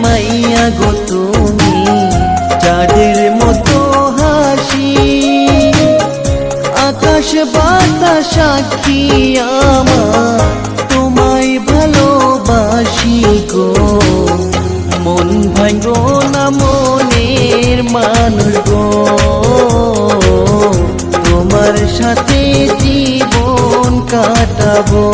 মাইয়া গো তুমি চাঁদের মতো হাসি, আকাশ বাতাস সাক্ষী আমার তোমায় ভালোবাসি গো। মন ভাঙো না মনের মানুষ গো, তোমার সাথে জীবন কাটাবো।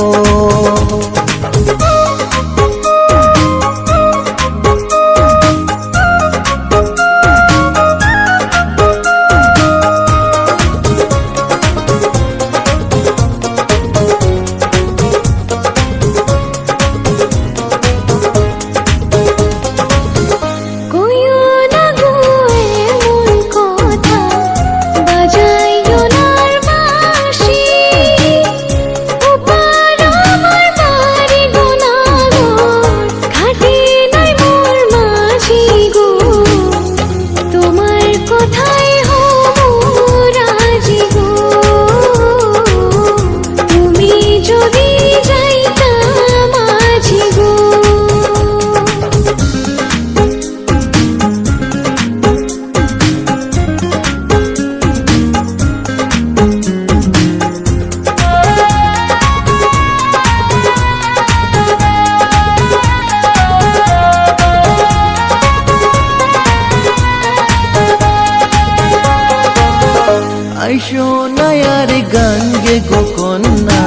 আইসো নায়ার গঙ্গে গো কন্যা,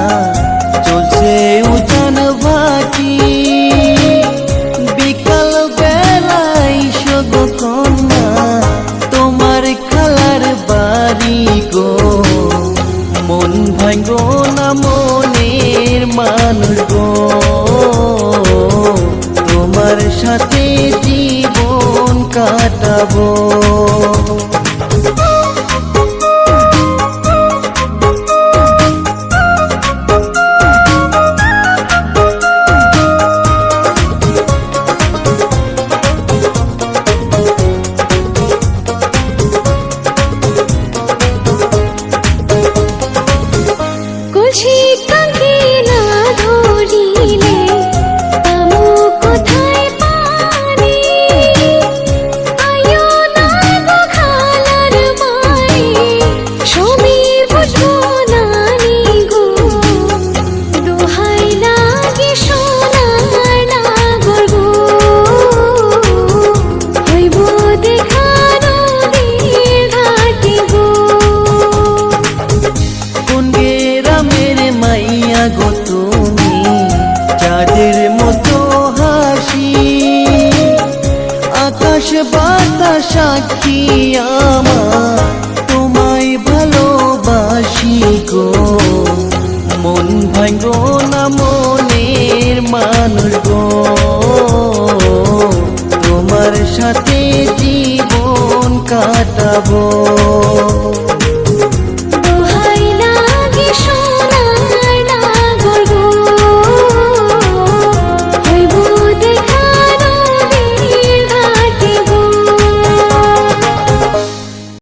চলছে উজান ভাটি, বিকাল বেলা আইসো গো কন্যা তোমার খালার বাড়ি গো। মন ভাঙো না মনের মানুষ গো, তোমার সাথে জীবন কাটাবো। গো তুমি চাঁদের মতো হাসি, আকাশ বাতাস সাক্ষী আমার তোমায় ভালোবাসি গো। মন ভাঙো না মনের মানুষ গো, তোমার সাথে জীবন কাটাবো।